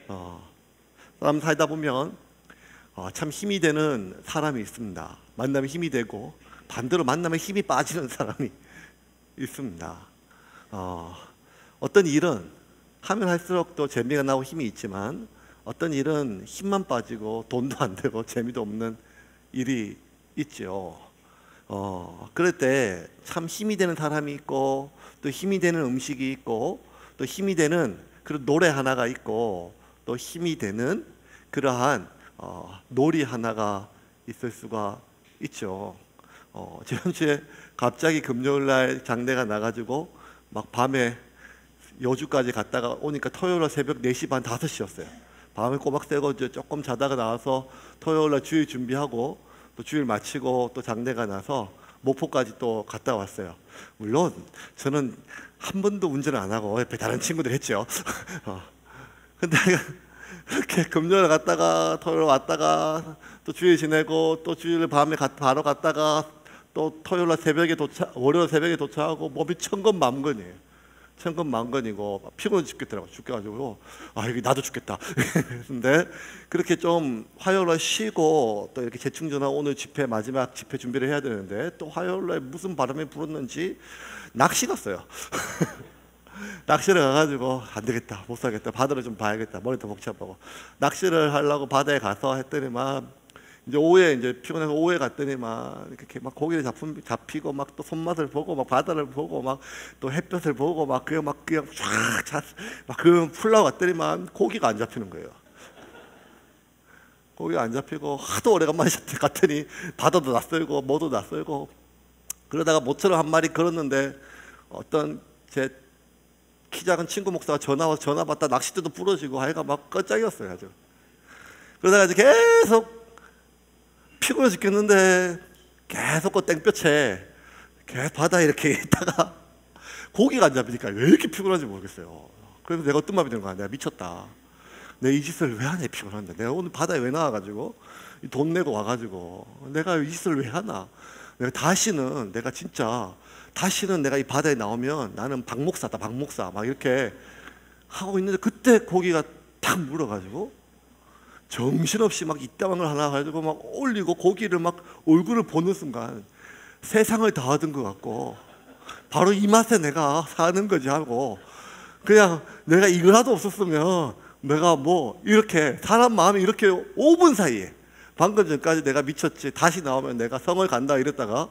사람 살다 보면 참 힘이 되는 사람이 있습니다. 만나면 힘이 되고 반대로 만나면 힘이 빠지는 사람이 있습니다. 어떤 일은 하면 할수록 또 재미가 나고 힘이 있지만 어떤 일은 힘만 빠지고 돈도 안 되고 재미도 없는 일이 있죠. 그럴 때 참 힘이 되는 사람이 있고 또 힘이 되는 음식이 있고 또 힘이 되는 그런 노래 하나가 있고 또 힘이 되는 그러한 놀이 하나가 있을 수가 있죠. 지난주에 갑자기 금요일날 장례가 나가지고 막 밤에 여주까지 갔다가 오니까 토요일날 새벽 4시 반 5시였어요. 밤에 꼬박 새고 조금 자다가 나와서 토요일날 주일 준비하고 또 주일 마치고 또 장례가 나서 목포까지 또 갔다 왔어요. 물론 저는 한 번도 운전을 안 하고 옆에 다른 친구들 했죠. 근데 이렇게 금요일 갔다가 토요일 왔다가 또 주일 지내고 또 주일 밤에 바로 갔다가 또 토요일날 새벽에 월요일 새벽에 도착하고 몸이 천근만근이에요. 천근만근이고 피곤해 죽겠더라고. 죽겠가지고 여기 나도 죽겠다. 근데 그렇게 좀 화요일날 쉬고 또 이렇게 재충전하고 오늘 집회 마지막 집회 준비를 해야 되는데 또 화요일날 무슨 바람이 불었는지 낚시 갔어요. 낚시를 가가지고 안 되겠다, 못 살겠다, 바다를 좀 봐야겠다, 머리도 복잡하고 낚시를 하려고 바다에 가서 했더니만 이제 오후에 이제 피곤해서 오후에 갔더니만 이렇게 막 고기를 잡히고 막 또 손맛을 보고 막 바다를 보고 막 또 햇볕을 보고 막 그냥 쫙막 그 풀라고 갔더니만 고기가 안 잡히는 거예요. 고기가 안 잡히고 하도 오래간만에 갔더니 바다도 낯설고 뭐도 낯설고 그러다가 모처럼 한 마리 걸었는데 어떤 제 키 작은 친구 목사가 전화 받다 낚싯대도 부러지고 하여간 막 끝장이었어요 아주. 그러다가 이제 계속 피곤해 죽겠는데 계속 그 땡볕에 계속 바다에 이렇게 있다가 고기가 안 잡히니까 왜 이렇게 피곤한지 모르겠어요. 그래서 내가 어떤 마음이 드는 거야. 내가 미쳤다. 내가 이 짓을 왜 하냐 피곤한데. 내가 오늘 바다에 왜 나와가지고 돈 내고 와가지고 내가 이 짓을 왜 하나. 내가 다시는 내가 이 바다에 나오면 나는 박목사다 박목사 막 이렇게 하고 있는데 그때 고기가 탁 물어가지고 정신없이 막 이따만을 하나 가지고 막 올리고 고기를 막 얼굴을 보는 순간 세상을 다 얻은 것 같고 바로 이 맛에 내가 사는 거지 하고 그냥 내가 이거라도 없었으면 내가 뭐 이렇게 사람 마음이 이렇게 5분 사이에 방금 전까지 내가 미쳤지 다시 나오면 내가 성을 간다 이랬다가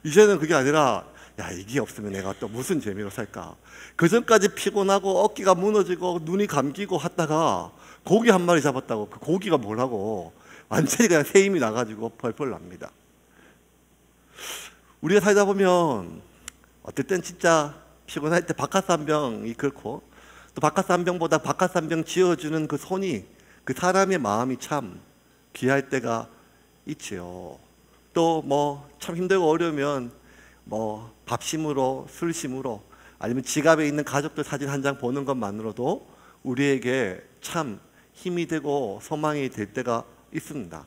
이제는 그게 아니라 야 이게 없으면 내가 또 무슨 재미로 살까. 그 전까지 피곤하고 어깨가 무너지고 눈이 감기고 하다가 고기 한 마리 잡았다고 그 고기가 뭐라고 완전히 그냥 새 힘이 나가지고 펄펄 납니다. 우리가 살다 보면 어떨 땐 진짜 피곤할 때 바카스 한 병이 그렇고 또 바카스 한 병보다 바카스 한 병 지어주는 그 손이 그 사람의 마음이 참 귀할 때가 있지요. 또 뭐 참 힘들고 어려우면 뭐 밥심으로 술심으로 아니면 지갑에 있는 가족들 사진 한 장 보는 것만으로도 우리에게 참 힘이 되고 소망이 될 때가 있습니다.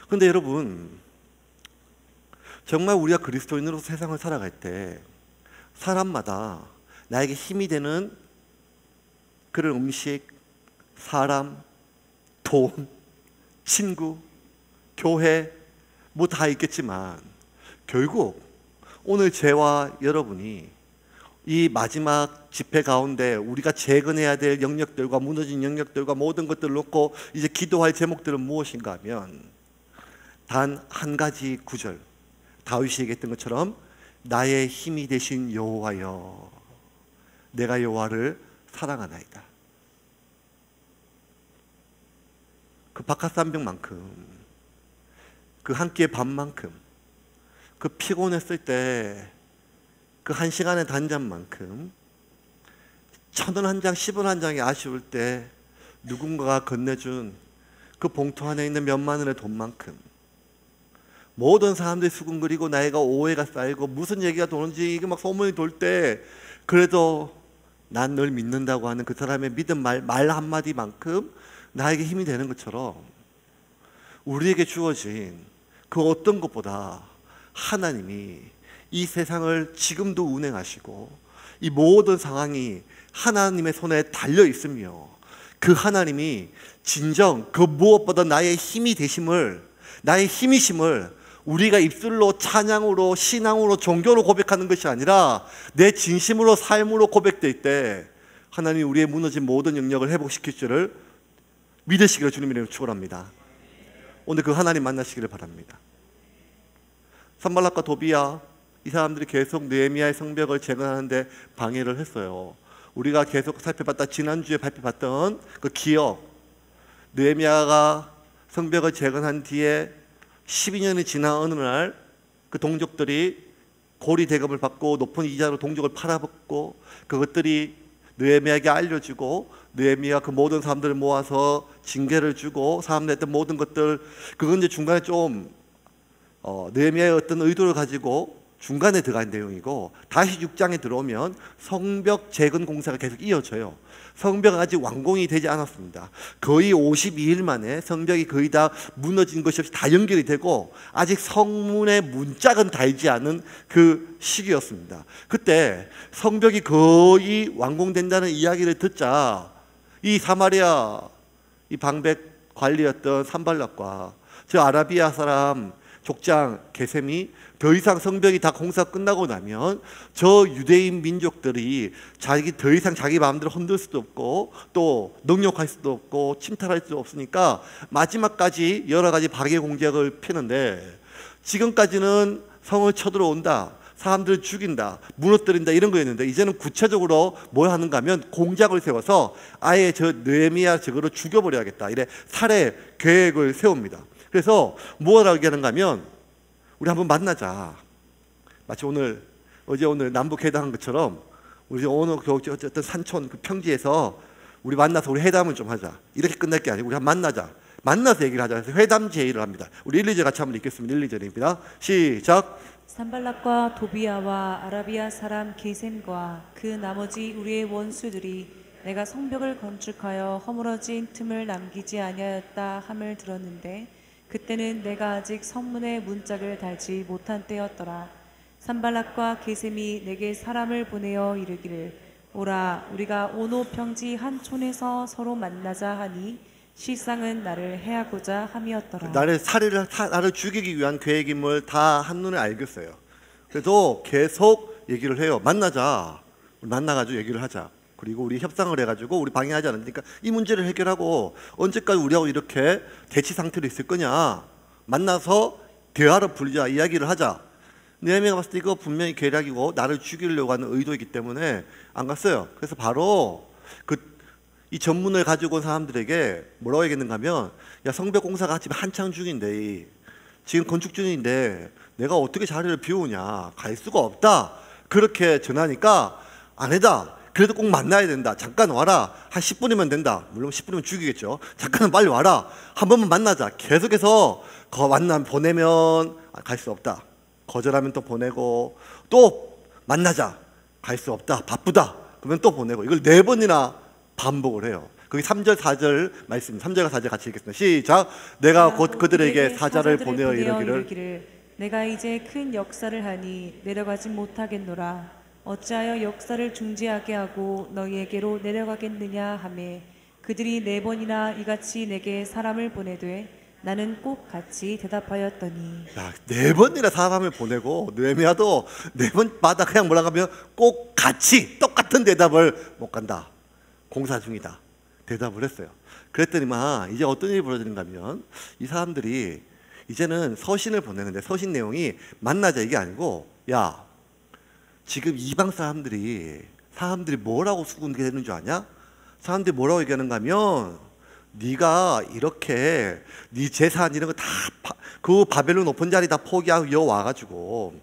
그런데 여러분 정말 우리가 그리스도인으로서 세상을 살아갈 때 사람마다 나에게 힘이 되는 그런 음식, 사람, 돈, 친구, 교회 뭐 다 있겠지만 결국 오늘 저와 여러분이 이 마지막 집회 가운데 우리가 재건해야 될 영역들과 무너진 영역들과 모든 것들을 놓고 이제 기도할 제목들은 무엇인가 하면 단 한 가지 구절 다윗이 얘기했던 것처럼 나의 힘이 되신 여호와여 내가 여호와를 사랑하나이다. 그 바카스 한 병만큼 그 한 끼의 밥만큼 그 피곤했을 때 그 한 시간의 단잠만큼 1,000원 한 장, 10원 한 장이 아쉬울 때 누군가가 건네준 그 봉투 안에 있는 몇만 원의 돈만큼 모든 사람들이 수군거리고 나이가 오해가 쌓이고 무슨 얘기가 도는지 이게 막 소문이 돌 때 그래도 난 널 믿는다고 하는 그 사람의 믿음 말 한마디만큼 나에게 힘이 되는 것처럼 우리에게 주어진 그 어떤 것보다 하나님이 이 세상을 지금도 운행하시고 이 모든 상황이 하나님의 손에 달려 있으며 그 하나님이 진정 그 무엇보다 나의 힘이 되심을, 나의 힘이심을 우리가 입술로 찬양으로 신앙으로 종교로 고백하는 것이 아니라 내 진심으로 삶으로 고백될 때 하나님이 우리의 무너진 모든 영역을 회복시킬 줄을 믿으시기를 주님 이름으로 축원합니다. 오늘 그 하나님 만나시기를 바랍니다. 산발락과 도비야, 이 사람들이 계속 느헤미야의 성벽을 재건하는데 방해를 했어요. 우리가 계속 살펴봤다, 지난주에 발표봤던 그 기억, 느헤미야가 성벽을 재건한 뒤에 12년이 지난 어느 날 그 동족들이 고리 대금을 받고 높은 이자로 동족을 팔아먹고, 그것들이 느헤미야에게 알려주고 느헤미야가 그 모든 사람들을 모아서 징계를 주고 사람들 했던 모든 것들, 그건 이제 중간에 좀 느헤미야의 어떤 의도를 가지고 중간에 들어간 내용이고, 다시 6장에 들어오면 성벽 재건 공사가 계속 이어져요. 성벽은 아직 완공이 되지 않았습니다. 거의 52일 만에 성벽이 거의 다 무너진 것이 없이 다 연결이 되고 아직 성문의 문짝은 달지 않은 그 시기였습니다. 그때 성벽이 거의 완공된다는 이야기를 듣자 이 사마리아 이 방백 관리였던 산발락과 저 아라비아 사람 족장 게셈이 더 이상 성벽이 다 공사 끝나고 나면 저 유대인 민족들이 더 이상 자기 마음대로 흔들 수도 없고 또 능욕할 수도 없고 침탈할 수도 없으니까 마지막까지 여러 가지 박해 공작을 피는데, 지금까지는 성을 쳐들어온다, 사람들을 죽인다, 무너뜨린다 이런 거였는데 이제는 구체적으로 뭘 하는가 하면 공작을 세워서 아예 저 느헤미야 저거를 죽여버려야겠다, 이래 살해 계획을 세웁니다. 그래서 뭐라고 얘기하는가 하면 우리 한번 만나자. 마치 어제 오늘 남북 회담한 것처럼 우리 오늘 어떤 산촌 그 평지에서 우리 만나서 우리 회담을 좀 하자. 이렇게 끝날 게 아니고 우리 한번 만나자. 만나서 얘기를 하자. 그래서 회담 제의를 합니다. 우리 1, 2절 같이 한번 읽겠습니다. 1, 2절입니다. 시작. 산발락과 도비야와 아라비아 사람 게셈과 그 나머지 우리의 원수들이 내가 성벽을 건축하여 허물어진 틈을 남기지 아니하였다 함을 들었는데, 그때는 내가 아직 성문의 문짝을 달지 못한 때였더라. 산발락과 게셈이 내게 사람을 보내어 이르기를, 오라, 우리가 오노 평지 한 촌에서 서로 만나자 하니 실상은 나를 해하고자 함이었더라. 나를 죽이기 위한 계획임을 다 한눈에 알겠어요. 그래도 계속 얘기를 해요. 만나자. 만나가지고 얘기를 하자. 그리고 우리 협상을 해가지고 우리 방해하지 않으니까 이 문제를 해결하고 언제까지 우리하고 이렇게 대치 상태로 있을 거냐. 만나서 대화로 풀자, 이야기를 하자. 느헤미야가 봤을 때 이거 분명히 계략이고 나를 죽이려고 하는 의도이기 때문에 안 갔어요. 그래서 바로 이 전문을 가지고 온 사람들에게 뭐라고 얘기했는가 하면, 야, 성벽 공사가 지금 한창 중인데, 지금 건축 중인데 내가 어떻게 자리를 비우냐, 갈 수가 없다, 그렇게 전하니까 아니다, 그래도 꼭 만나야 된다, 잠깐 와라, 한 10분이면 된다, 물론 10분이면 죽이겠죠, 잠깐은 빨리 와라, 한 번만 만나자. 계속해서 만나면 보내면 갈 수 없다, 거절하면 또 보내고, 또 만나자, 갈 수 없다, 바쁘다, 그러면 또 보내고, 이걸 4번이나 반복을 해요. 거기 3절 4절 말씀, 3절과 4절 같이 읽겠습니다. 시작. 내가 곧 그들에게 사자를 보내어 이르기를, 내가 이제 큰 역사를 하니 내려가지 못하겠노라. 어찌하여 역사를 중지하게 하고 너희에게로 내려가겠느냐 하매, 그들이 4번이나 이같이 내게 사람을 보내되 나는 꼭 같이 대답하였더니. 야, 4번이나 사람을 보내고 느헤미야도 4번마다 그냥 뭐라 하면 꼭 같이 똑같은 대답을 못 간다, 공사 중이다, 대답을 했어요. 그랬더니만 이제 어떤 일이 벌어지는가 하면, 이 사람들이 이제는 서신을 보내는데 서신 내용이 만나자 이게 아니고, 야, 지금 이방 사람들이 뭐라고 수군게 되는 줄 아냐? 사람들이 뭐라고 얘기하는가 하면, 네가 이렇게 네 재산 이런 거 다 그 바벨론 높은 자리 다 포기하고 여 와가지고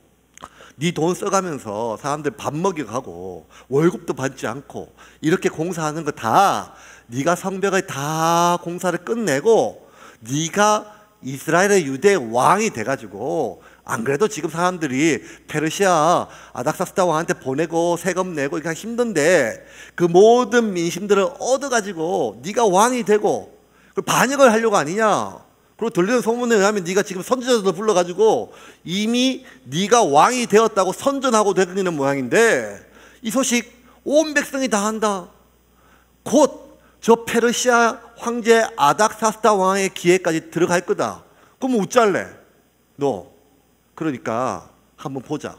네 돈 써가면서 사람들 밥 먹여가고 월급도 받지 않고 이렇게 공사하는 거 다 네가 성벽을 다 공사를 끝내고 네가 이스라엘의 유대 왕이 돼가지고, 안 그래도 지금 사람들이 페르시아 아닥사스다 왕한테 보내고 세금 내고 그냥 힘든데 그 모든 민심들을 얻어가지고 네가 왕이 되고 반역을 하려고 아니냐. 그리고 들리는 소문에 의하면 네가 지금 선지자들도 불러가지고 이미 네가 왕이 되었다고 선전하고 되는 모양인데, 이 소식 온 백성이 다 한다. 곧 저 페르시아 황제 아닥사스다 왕의 기회까지 들어갈 거다. 그럼 어쩔래? 너. 그러니까 한번 보자.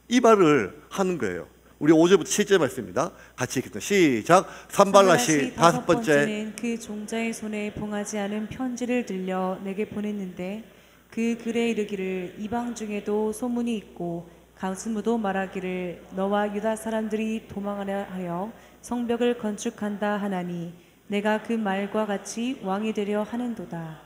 이 말을 하는 거예요. 우리 5절부터 7절 말씀입니다. 같이 읽겠습니다. 시작. 산발랏이 다섯 번째는 그 종자의 손에 봉하지 않은 편지를 들려 내게 보냈는데 그 글에 이르기를 이방 중에도 소문이 있고 가스무도 말하기를 너와 유다 사람들이 도망하려 하여 성벽을 건축한다 하나니 내가 그 말과 같이 왕이 되려 하는도다.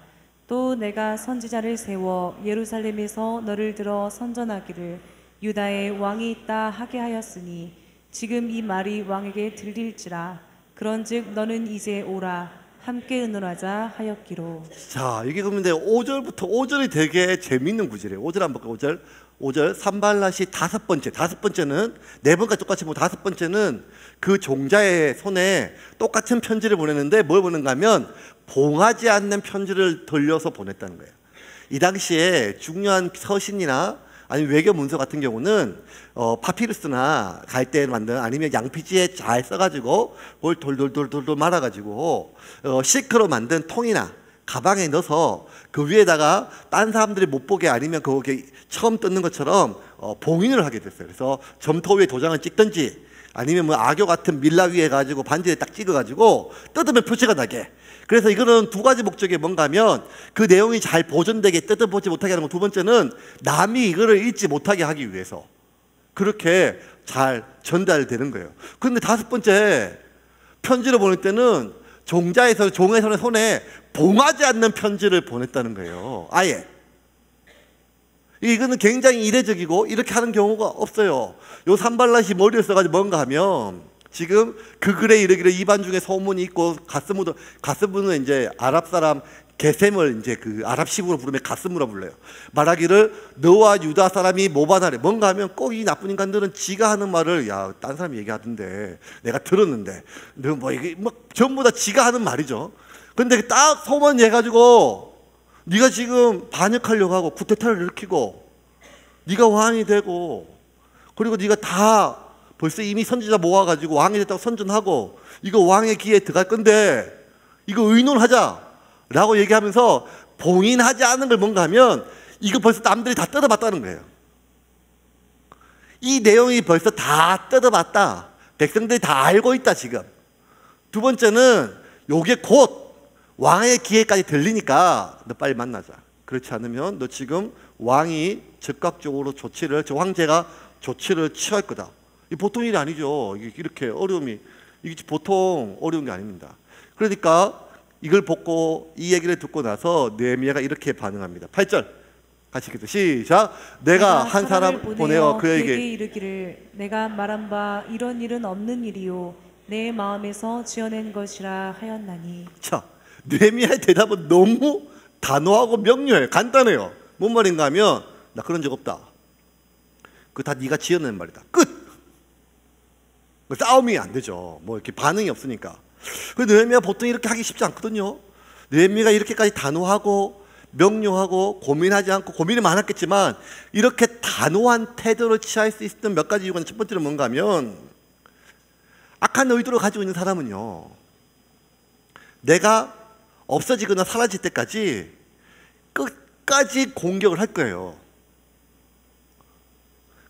또 내가 선지자를 세워 예루살렘에서 너를 들어 선전하기를 유다에 왕이 있다 하게 하였으니 지금 이 말이 왕에게 들릴지라. 그런즉 너는 이제 오라 함께 의논하자 하였기로. 자, 이게 그런데 5절이 되게 재밌는 구절이에요. 5절 한번 볼까요? 5절 산발랏이 다섯 번째는 네 번까지 똑같이 보고 다섯 번째는 그 종자의 손에 똑같은 편지를 보냈는데 뭘 보낸가 하면 봉하지 않는 편지를 돌려서 보냈다는 거예요. 이 당시에 중요한 서신이나 아니면 외교 문서 같은 경우는 파피루스나 갈대 만든 아니면 양피지에 잘 써가지고 그걸 돌돌돌돌 말아가지고 실크로 만든 통이나 가방에 넣어서 그 위에다가 딴 사람들이 못 보게 아니면 그게 처음 뜯는 것처럼 봉인을 하게 됐어요. 그래서 점토 위에 도장을 찍든지 아니면 뭐 악교 같은 밀라 위에 가지고 반지에 딱 찍어가지고 뜯으면 표시가 나게. 그래서 이거는 두 가지 목적이 뭔가 하면 그 내용이 잘 보존되게 뜯어보지 못하게 하는 거, 두 번째는 남이 이거를 읽지 못하게 하기 위해서 그렇게 잘 전달되는 거예요. 그런데 다섯 번째 편지를 보낼 때는 종의 손에 봉하지 않는 편지를 보냈다는 거예요. 아예. 이거는 굉장히 이례적이고 이렇게 하는 경우가 없어요. 요 산발랏이 머리를 써가지고 뭔가 하면 지금 그 글에 이르기를 이방 중에 소문이 있고 가스무는 이제 아랍 사람 게셈을 이제 그 아랍식으로 부르면 가스무라 불러요. 말하기를 너와 유다 사람이 모반하래. 뭔가 하면 꼭 이 나쁜 인간들은 지가 하는 말을 야, 딴 사람이 얘기하던데 내가 들었는데 너 뭐 이게 뭐 전부 다 지가 하는 말이죠. 근데 딱 소문 해가지고 네가 지금 반역하려고 하고 쿠데타를 일으키고 네가 왕이 되고 그리고 네가 다 벌써 이미 선지자 모아가지고 왕이 됐다고 선전하고 이거 왕의 기회에 들어갈 건데 이거 의논하자 라고 얘기하면서 봉인하지 않은 걸 뭔가 하면 이거 벌써 남들이 다 뜯어봤다는 거예요. 이 내용이 벌써 다 뜯어봤다. 백성들이 다 알고 있다 지금. 두 번째는 요게 곧 왕의 기회까지 들리니까 너 빨리 만나자. 그렇지 않으면 너 지금 왕이 즉각적으로 저 황제가 조치를 취할 거다. 이 보통 일이 아니죠. 이렇게 어려움이 이게 보통 어려운 게 아닙니다. 그러니까 이걸 보고 이 얘기를 듣고 나서 느헤미야가 이렇게 반응합니다. 8절 같이 읽겠습니다. 시작. 내가 한 사람 보내어 그에게 이르기를 내가 말한 바 이런 일은 없는 일이요 내 마음에서 지어낸 것이라 하였나니. 자, 느헤미야의 대답은 너무 단호하고 명료해요. 간단해요. 뭔 말인가 하면 나 그런 적 없다. 그거 다 네가 지어낸 말이다. 끝. 싸움이 안 되죠. 뭐 이렇게 반응이 없으니까. 느헤미야 보통 이렇게 하기 쉽지 않거든요. 느헤미야가 이렇게까지 단호하고 명료하고 고민하지 않고 고민이 많았겠지만 이렇게 단호한 태도를 취할 수 있었던 몇 가지 이유가 첫 번째는 뭔가 하면 악한 의도를 가지고 있는 사람은요 내가 없어지거나 사라질 때까지 끝까지 공격을 할 거예요.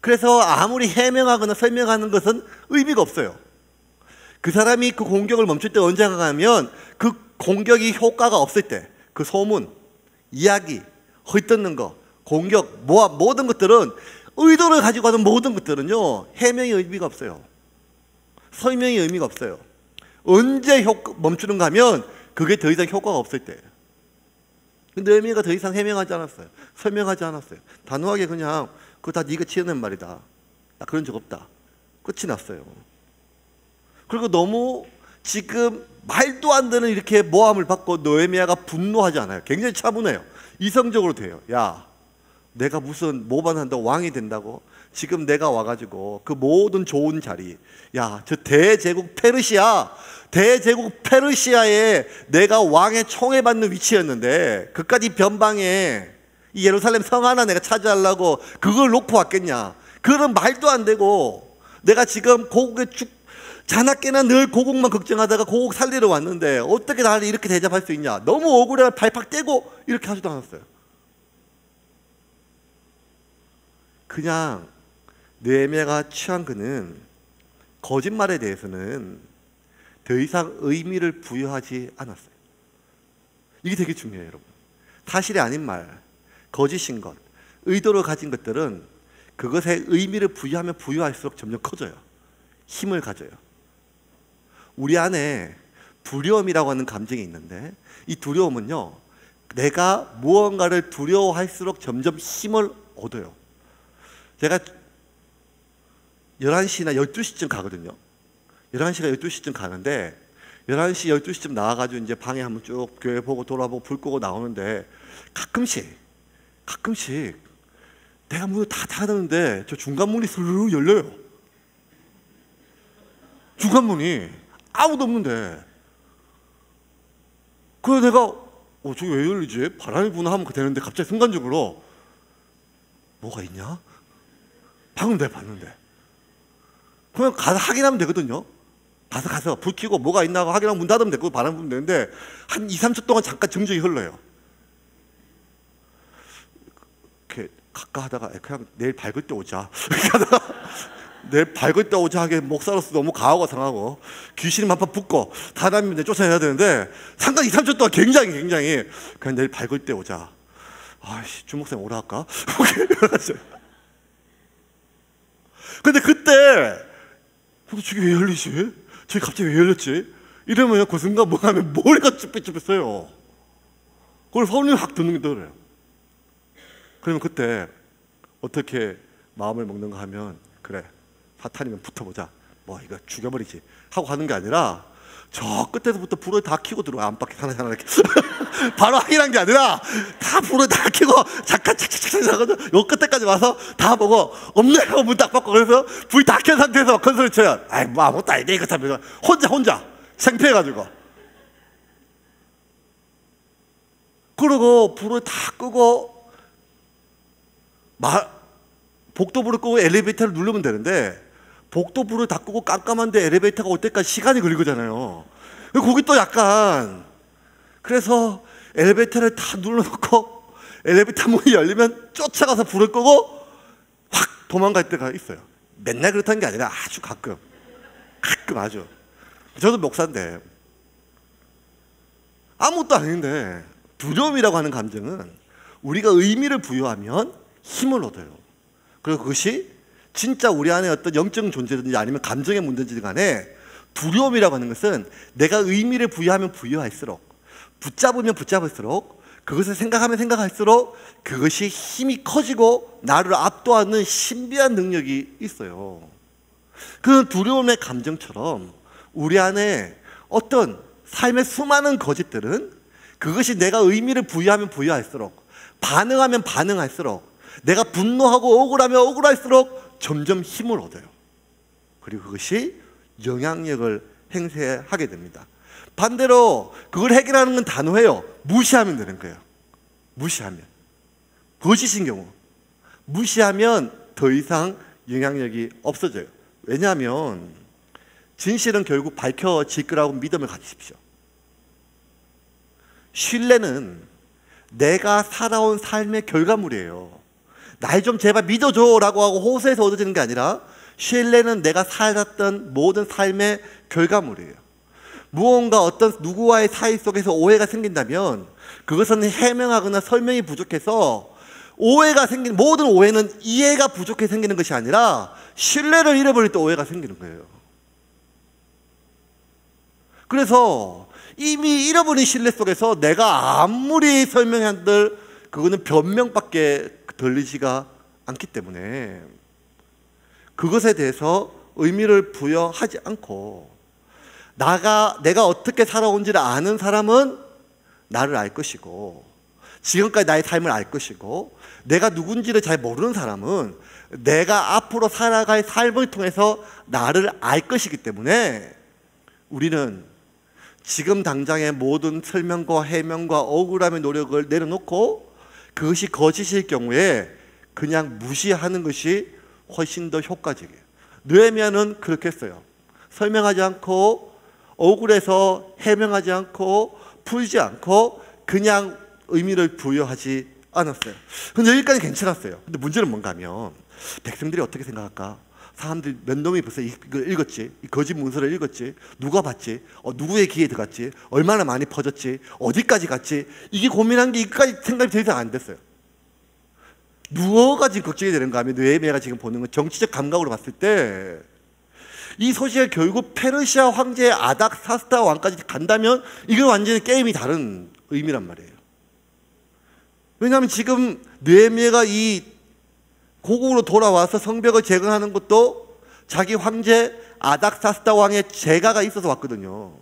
그래서 아무리 해명하거나 설명하는 것은 의미가 없어요. 그 사람이 그 공격을 멈출 때 언제 가면 그 공격이 효과가 없을 때 그 소문, 이야기, 헐뜯는 거, 공격, 모든 것들은 의도를 가지고 하는 모든 것들은요 해명의 의미가 없어요. 설명의 의미가 없어요. 언제 멈추는가 하면 그게 더 이상 효과가 없을 때. 근데 느헤미야가 더 이상 해명하지 않았어요. 설명하지 않았어요. 단호하게 그냥 그거 다 네가 지어낸 말이다. 나 그런 적 없다. 끝이 났어요. 그리고 너무 지금 말도 안 되는 이렇게 모함을 받고 느헤미야가 분노하지 않아요. 굉장히 차분해요. 이성적으로 돼요. 야, 내가 무슨 모반한다고 왕이 된다고? 지금 내가 와가지고 그 모든 좋은 자리, 야, 저 대제국 페르시아에 내가 왕의 총애받는 위치였는데 그까지 변방에 이 예루살렘 성 하나 내가 차지하려고 그걸 놓고 왔겠냐? 그런 말도 안 되고 내가 지금 고국에 자나깨나 늘 고국만 걱정하다가 고국 살리러 왔는데 어떻게 나를 이렇게 대접할 수 있냐, 너무 억울해 발팍 떼고 이렇게 하지도 않았어요. 그냥 느헤미야가 취한 그는 거짓말에 대해서는 더 이상 의미를 부여하지 않았어요. 이게 되게 중요해요, 여러분. 사실이 아닌 말, 거짓인 것, 의도로 가진 것들은 그것에 의미를 부여하면 부여할수록 점점 커져요. 힘을 가져요. 우리 안에 두려움이라고 하는 감정이 있는데, 이 두려움은요, 내가 무언가를 두려워할수록 점점 힘을 얻어요. 제가 11시나 12시쯤 가거든요. 11시가 12시쯤 가는데 11시, 12시쯤 나와가지고 이제 방에 한번 쭉 교회 보고 돌아보고 불 끄고 나오는데 가끔씩 내가 문을 다 닫았는데 저 중간문이 스르르 열려요. 중간문이 아무도 없는데, 그래서 내가 저게 왜 열리지? 바람이 부나 하면 되는데 갑자기 순간적으로 뭐가 있냐? 방금 내가 봤는데 그냥 가서 확인하면 되거든요. 가서 불 켜고 뭐가 있나 하고 확인하고 문 닫으면 되고 바람 불면 되는데 한 2, 3초 동안 잠깐 정적이 흘러요. 이렇게 가까 하다가 그냥 내일 밝을 때 오자 이렇게 하다가 내일 밝을 때 오자 하게 목사로서 너무 가오가 상하고 귀신이 한판 붙고 다다니면 쫓아내야 되는데 잠깐 2, 3초 동안 굉장히 그냥 내일 밝을 때 오자. 아이씨, 주 목사님 오라 할까? 근데 그때 저게 왜 열리지? 저게 갑자기 왜 열렸지? 이러면 그 순간 뭐 하면 머리가 쭈뼛쭈뼛해요. 그걸 소름이 확 돋는 게 그래요. 그러면 그때 어떻게 마음을 먹는가 하면, 그래, 사탄이면 붙어보자, 뭐 이거 죽여버리지 하고 하는 게 아니라 저 끝에서부터 불을 다 켜고 들어와. 안팎에 하나 이렇게 바로 확인한 게 아니라 다 불을 다 켜고 잠깐 착착착착 요 끝에까지 와서 다 보고 없네 하고 문 딱 받고, 그래서 불 다 켠 상태에서 큰 소리 쳐요. 아이 뭐 아무것도 아니네 이거 하면서 혼자 창피해가지고, 그러고 불을 다 끄고 복도불을 끄고 엘리베이터를 누르면 되는데 복도불을 다 끄고 깜깜한데 엘리베이터가 올 때까지 시간이 걸리잖아요. 거기 또 약간, 그래서 엘리베이터를 다 눌러놓고 엘리베이터 문이 열리면 쫓아가서 불을 끄고 확 도망갈 때가 있어요. 맨날 그렇다는 게 아니라 아주 가끔 아주. 저도 목사인데 아무것도 아닌데 두려움이라고 하는 감정은 우리가 의미를 부여하면 힘을 얻어요. 그리고 그것이 진짜 우리 안에 어떤 영적 존재든지 아니면 감정의 문제든지 간에 두려움이라고 하는 것은 내가 의미를 부여하면 부여할수록, 붙잡으면 붙잡을수록, 그것을 생각하면 생각할수록 그것이 힘이 커지고 나를 압도하는 신비한 능력이 있어요. 그 두려움의 감정처럼 우리 안에 어떤 삶의 수많은 거짓들은 그것이 내가 의미를 부여하면 부여할수록, 반응하면 반응할수록, 내가 분노하고 억울하면 억울할수록 점점 힘을 얻어요. 그리고 그것이 영향력을 행사하게 됩니다. 반대로 그걸 해결하는 건 단호해요. 무시하면 되는 거예요. 무시하면. 거짓인 경우 무시하면 더 이상 영향력이 없어져요. 왜냐하면 진실은 결국 밝혀질 거라고 믿음을 가지십시오. 신뢰는 내가 살아온 삶의 결과물이에요. 날 좀 제발 믿어줘 라고 하고 호소해서 얻어지는 게 아니라 신뢰는 내가 살았던 모든 삶의 결과물이에요. 무언가 어떤 누구와의 사이 속에서 오해가 생긴다면 그것은 해명하거나 설명이 부족해서 오해가 생긴, 모든 오해는 이해가 부족해 생기는 것이 아니라 신뢰를 잃어버릴 때 오해가 생기는 거예요. 그래서 이미 잃어버린 신뢰 속에서 내가 아무리 설명한들 그거는 변명밖에 들리지가 않기 때문에 그것에 대해서 의미를 부여하지 않고, 내가 어떻게 살아온지를 아는 사람은 나를 알 것이고, 지금까지 나의 삶을 알 것이고, 내가 누군지를 잘 모르는 사람은 내가 앞으로 살아갈 삶을 통해서 나를 알 것이기 때문에 우리는 지금 당장의 모든 설명과 해명과 억울함의 노력을 내려놓고 그것이 거짓일 경우에 그냥 무시하는 것이 훨씬 더 효과적이에요. 느헤미야는 그렇게 했어요. 설명하지 않고 억울해서 해명하지 않고 풀지 않고 그냥 의미를 부여하지 않았어요. 근데 여기까지 괜찮았어요. 근데 문제는 뭔가 하면 백성들이 어떻게 생각할까? 사람들이 몇 놈이 벌써 이걸 읽었지? 이 거짓 문서를 읽었지? 누가 봤지? 누구의 귀에 들어갔지? 얼마나 많이 퍼졌지? 어디까지 갔지? 이게 고민한 게 이까지 생각이 더 이상 안 됐어요. 누가 지금 걱정이 되는가 하면 느헤미야가 지금 보는 건 정치적 감각으로 봤을 때 이 소식이 결국 페르시아 황제의 아닥사스다 왕까지 간다면 이건 완전히 게임이 다른 의미란 말이에요. 왜냐하면 지금 느헤미야가 이 고국으로 돌아와서 성벽을 재건하는 것도 자기 황제 아닥사스다 왕의 재가가 있어서 왔거든요.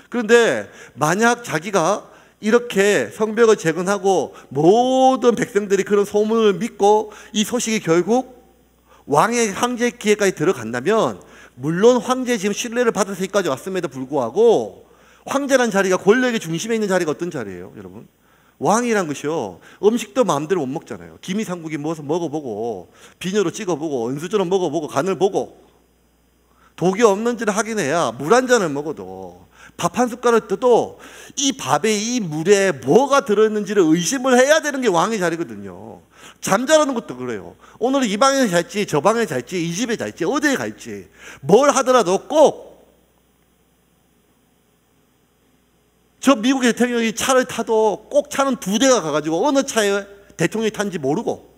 그런데 만약 자기가 이렇게 성벽을 재건하고 모든 백성들이 그런 소문을 믿고 이 소식이 결국 왕의 황제 귀에까지 들어간다면 물론 황제 지금 신뢰를 받아서 여기까지 왔음에도 불구하고 황제란 자리가 권력의 중심에 있는 자리가 어떤 자리예요, 여러분? 왕이란 것이요, 음식도 마음대로 못 먹잖아요. 기미삼국이 모아서 먹어보고 비녀로 찍어보고 은수저로 먹어보고 간을 보고 독이 없는지를 확인해야 물 한 잔을 먹어도 밥 한 숟가락을 떠도 이 밥에 이 물에 뭐가 들어있는지를 의심을 해야 되는 게 왕의 자리거든요. 잠자라는 것도 그래요. 오늘은 이 방에 잘지 저 방에 잘지 이 집에 잘지 어디에 갈지 뭘 하더라도 꼭 저 미국의 대통령이 차를 타도 꼭 차는 2대가 가가지고 어느 차에 대통령이 탄지 모르고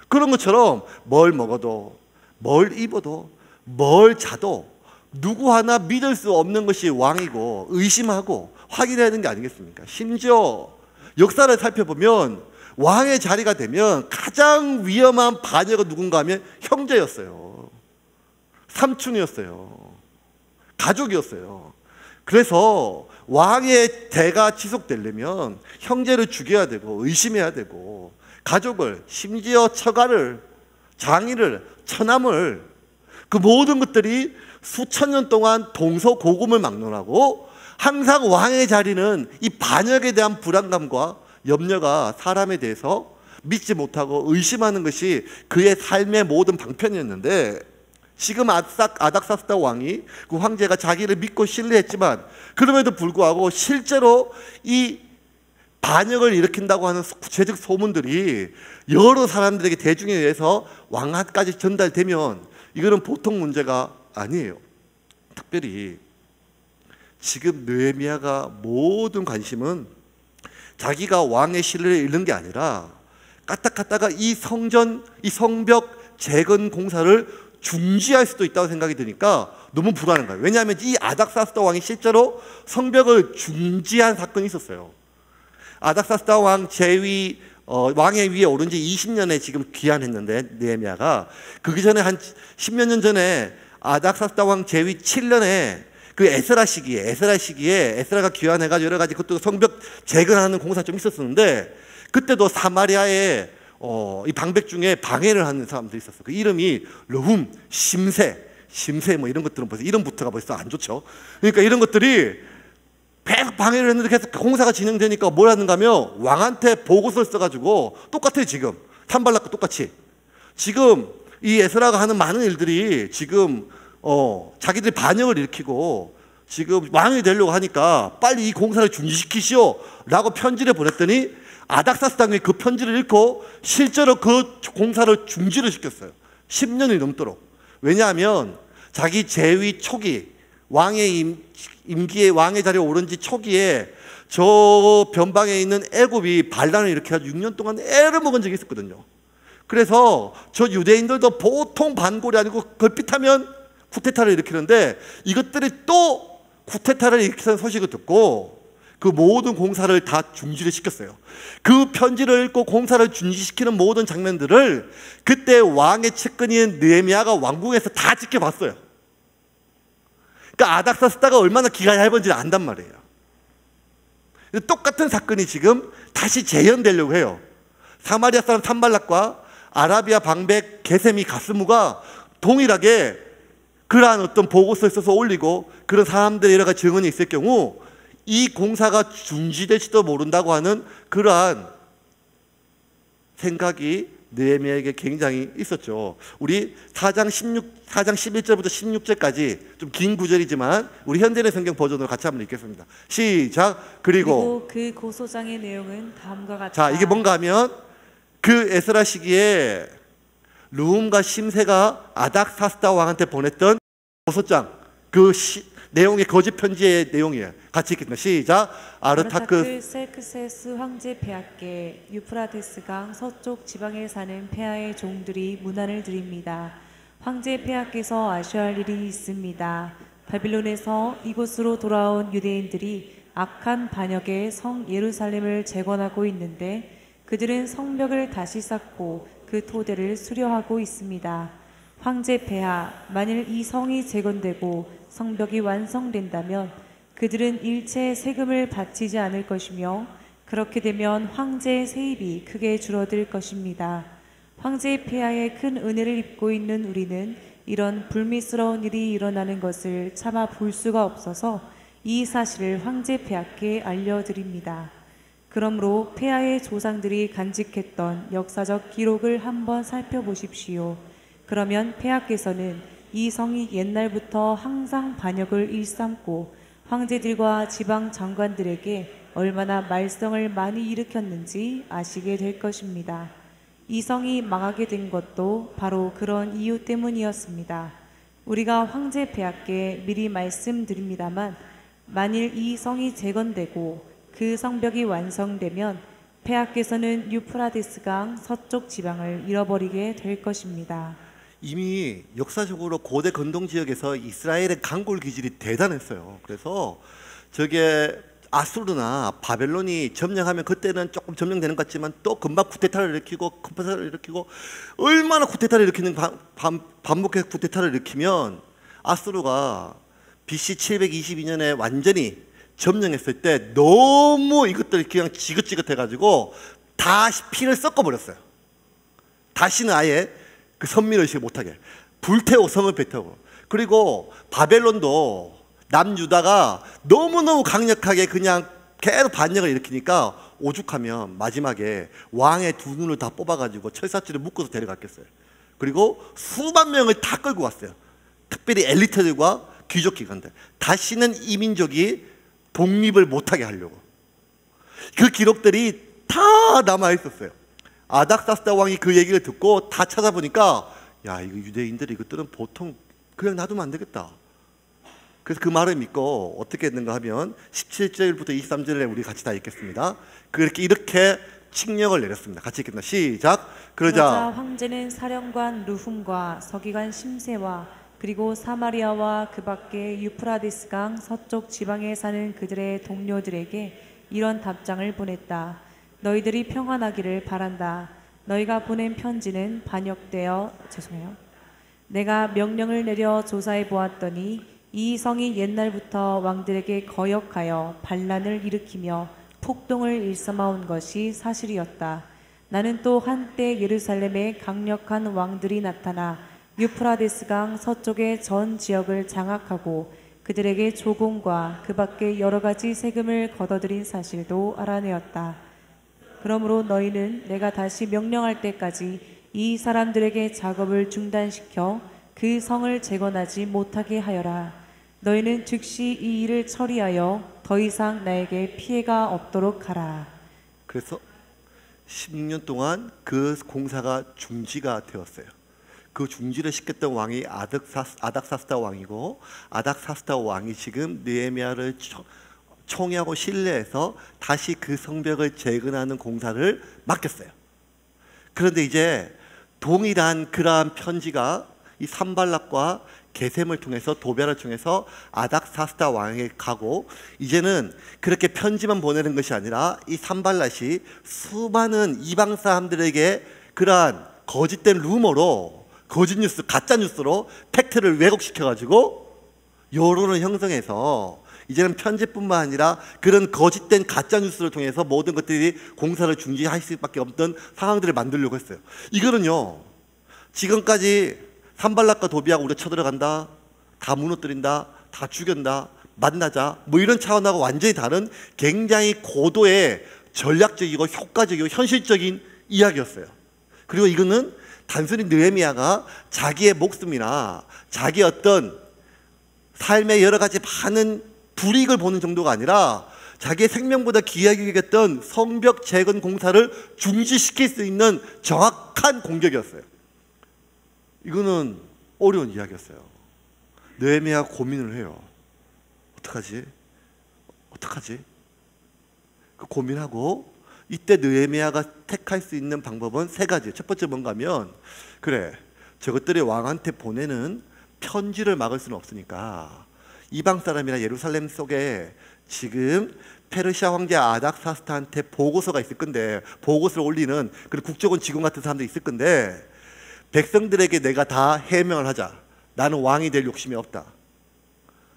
그런 것처럼 뭘 먹어도 뭘 입어도 뭘 자도 누구 하나 믿을 수 없는 것이 왕이고 의심하고 확인해야 되는 게 아니겠습니까? 심지어 역사를 살펴보면 왕의 자리가 되면 가장 위험한 반역가 누군가 하면 형제였어요. 삼촌이었어요. 가족이었어요. 그래서 왕의 대가 지속되려면 형제를 죽여야 되고 의심해야 되고 가족을 심지어 처가를 장인을 처남을 그 모든 것들이 수천 년 동안 동서고금을 막론하고 항상 왕의 자리는 이 반역에 대한 불안감과 염려가 사람에 대해서 믿지 못하고 의심하는 것이 그의 삶의 모든 방편이었는데 지금 아닥사스다 왕이 그 황제가 자기를 믿고 신뢰했지만 그럼에도 불구하고 실제로 이 반역을 일으킨다고 하는 구체적 소문들이 여러 사람들에게 대중에 의해서 왕한까지 전달되면 이거는 보통 문제가 아니에요. 특별히 지금 느헤미야가 모든 관심은 자기가 왕의 신뢰를 잃는 게 아니라 까딱하다가 이 성벽 재건 공사를 중지할 수도 있다고 생각이 드니까 너무 불안한 거예요. 왜냐하면 이 아닥사스다 왕이 실제로 성벽을 중지한 사건이 있었어요. 아닥사스다 왕 제위 왕의 위에 오른 지 20년에 지금 귀환했는데 느헤미야가 그기 전에 한 10몇 년 전에 아닥사스다 왕 제위 7년에 그 에스라 시기에 에스라가 귀환해가지고 여러 가지 그것도 성벽 재건하는 공사 좀 있었었는데 그때도 사마리아에 이 방백 중에 방해를 하는 사람들이 있었어. 그 이름이 르훔, 심세 뭐 이런 것들은 벌써 이름부터가 벌써 안 좋죠. 그러니까 이런 것들이 계속 방해를 했는데 계속 공사가 진행되니까 뭘 하는가 하면 왕한테 보고서를 써가지고 똑같아요. 지금 산발락과 똑같이 지금 이 에스라가 하는 많은 일들이 지금 자기들이 반역을 일으키고 지금 왕이 되려고 하니까 빨리 이 공사를 중지시키시오 라고 편지를 보냈더니 아닥사스다 왕이 그 편지를 읽고 실제로 그 공사를 중지를 시켰어요. 10년이 넘도록. 왜냐하면 자기 재위 초기 왕의 임기에 왕의 자리에 오른 지 초기에 저 변방에 있는 애굽이 반란을 일으켜서 6년 동안 애를 먹은 적이 있었거든요. 그래서 저 유대인들도 보통 반골이 아니고 걸핏하면 쿠데타를 일으키는데 이것들이 또 쿠데타를 일으키는 소식을 듣고 그 모든 공사를 다 중지를 시켰어요. 그 편지를 읽고 공사를 중지시키는 모든 장면들을 그때 왕의 측근인 느헤미야가 왕궁에서 다 지켜봤어요. 그러니까 아닥사스다가 얼마나 기가 얇은지 안단 말이에요. 똑같은 사건이 지금 다시 재현되려고 해요. 사마리아 사람 산발락과 아라비아 방백 게셈이 가스무가 동일하게 그러한 어떤 보고서에 써서 올리고 그런 사람들의 여러 가지 증언이 있을 경우 이 공사가 중지될지도 모른다고 하는 그러한 생각이 느헤미야에게 굉장히 있었죠. 우리 4장 11절부터 16절까지 좀 긴 구절이지만 우리 현대의 성경 버전으로 같이 한번 읽겠습니다. 시작. 그리고 그 고소장의 내용은 다음과 같다. 자, 이게 뭔가 하면 그 에스라 시기에 르훔과 심세가 아닥사스다 왕한테 보냈던 고소장, 그 내용의 거짓 편지의 내용이에요. 같이 읽겠습니다. 시작. 아르타크셀크세스 황제 폐하께 유프라테스 강 서쪽 지방에 사는 폐하의 종들이 문안을 드립니다. 황제 폐하께서 아셔야 할 일이 있습니다. 바빌론에서 이곳으로 돌아온 유대인들이 악한 반역의 성 예루살렘을 재건하고 있는데 그들은 성벽을 다시 쌓고 그 토대를 수려하고 있습니다. 황제 폐하, 만일 이 성이 재건되고 성벽이 완성된다면 그들은 일체 세금을 바치지 않을 것이며 그렇게 되면 황제의 세입이 크게 줄어들 것입니다. 황제 폐하의 큰 은혜를 입고 있는 우리는 이런 불미스러운 일이 일어나는 것을 참아 볼 수가 없어서 이 사실을 황제 폐하께 알려드립니다. 그러므로 폐하의 조상들이 간직했던 역사적 기록을 한번 살펴보십시오. 그러면 폐하께서는 이 성이 옛날부터 항상 반역을 일삼고 황제들과 지방 장관들에게 얼마나 말썽을 많이 일으켰는지 아시게 될 것입니다. 이 성이 망하게 된 것도 바로 그런 이유 때문이었습니다. 우리가 황제 폐하께 미리 말씀드립니다만 만일 이 성이 재건되고 그 성벽이 완성되면 폐하께서는 유프라데스 강 서쪽 지방을 잃어버리게 될 것입니다. 이미 역사적으로 고대 근동 지역에서 이스라엘의 강골 기질이 대단했어요. 그래서 저게 아수르나 바벨론이 점령하면 그때는 조금 점령되는 것 같지만 또 금방 쿠데타를 일으키고 쿠데타를 일으키고 얼마나 쿠데타를 일으키는 반복해서 쿠데타를 일으키면 아수르가 BC 722년에 완전히 점령했을 때 너무 이것들이 그냥 지긋지긋해가지고 다 피를 섞어버렸어요. 다시는 아예 그 선민의식을 못하게 불태워 성을 뱉어고 그리고 바벨론도 남유다가 너무너무 강력하게 그냥 계속 반역을 일으키니까 오죽하면 마지막에 왕의 두 눈을 다 뽑아가지고 철사줄에 묶어서 데려갔겠어요. 그리고 수만 명을 다 끌고 왔어요. 특별히 엘리트들과 귀족 기관들. 다시는 이 민족이 독립을 못하게 하려고. 그 기록들이 다 남아있었어요. 아닥사스다 왕이 그 얘기를 듣고 다 찾아보니까 야, 이거 유대인들이 이것들은 보통 그냥 놔두면 안 되겠다. 그래서 그 말을 믿고 어떻게 했는가 하면 17절부터 23절에 우리 같이 다 읽겠습니다. 이렇게 칙령을 내렸습니다. 같이 읽겠습니다. 시작. 그러자 황제는 사령관 르훔과 서기관 심세와 그리고 사마리아와 그 밖에 유프라데스 강 서쪽 지방에 사는 그들의 동료들에게 이런 답장을 보냈다. 너희들이 평안하기를 바란다. 너희가 보낸 편지는 내가 명령을 내려 조사해 보았더니 이 성이 옛날부터 왕들에게 거역하여 반란을 일으키며 폭동을 일삼아온 것이 사실이었다. 나는 또 한때 예루살렘에 강력한 왕들이 나타나 유프라데스 강 서쪽의 전 지역을 장악하고 그들에게 조공과 그 밖에 여러 가지 세금을 걷어들인 사실도 알아내었다. 그러므로 너희는 내가 다시 명령할 때까지 이 사람들에게 작업을 중단시켜 그 성을 재건하지 못하게 하여라. 너희는 즉시 이 일을 처리하여 더 이상 나에게 피해가 없도록 하라. 그래서 16년 동안 그 공사가 중지가 되었어요. 그 중지를 시켰던 왕이 아닥사스다 왕이고 아닥사스다 왕이 지금 느헤미야를 총애하고 신뢰해서 다시 그 성벽을 재건하는 공사를 맡겼어요. 그런데 이제 동일한 그러한 편지가 이 산발락과 게셈을 통해서 도배를 통해서 아닥사스다 왕에게 가고 이제는 그렇게 편지만 보내는 것이 아니라 이 산발락이 수많은 이방 사람들에게 그러한 거짓된 루머로 거짓 뉴스, 가짜 뉴스로 팩트를 왜곡시켜가지고 여론을 형성해서 이제는 편지뿐만 아니라 그런 거짓된 가짜 뉴스를 통해서 모든 것들이 공사를 중지할 수밖에 없던 상황들을 만들려고 했어요. 이거는요, 지금까지 산발락과 도비하고 우리가 쳐들어간다, 다 무너뜨린다, 다 죽였다, 만나자, 뭐 이런 차원하고 완전히 다른 굉장히 고도의 전략적이고 효과적이고 현실적인 이야기였어요. 그리고 이거는 단순히 느헤미야가 자기의 목숨이나 자기 어떤 삶의 여러 가지 많은 불이익을 보는 정도가 아니라 자기의 생명보다 귀하게 여겼던 성벽 재건 공사를 중지시킬 수 있는 정확한 공격이었어요. 이거는 어려운 이야기였어요. 느헤미야가 고민을 해요. 어떡하지? 그 고민하고 이때 느헤미야가 택할 수 있는 방법은 세 가지. 첫 번째 뭔가 하면, 그래, 저것들이 왕한테 보내는 편지를 막을 수는 없으니까 이방 사람이나 예루살렘 속에 지금 페르시아 황제 아닥사스다한테 보고서가 있을 건데, 보고서를 올리는 그런 국정원 직원 같은 사람들이 있을 건데, 백성들에게 내가 다 해명을 하자. 나는 왕이 될 욕심이 없다.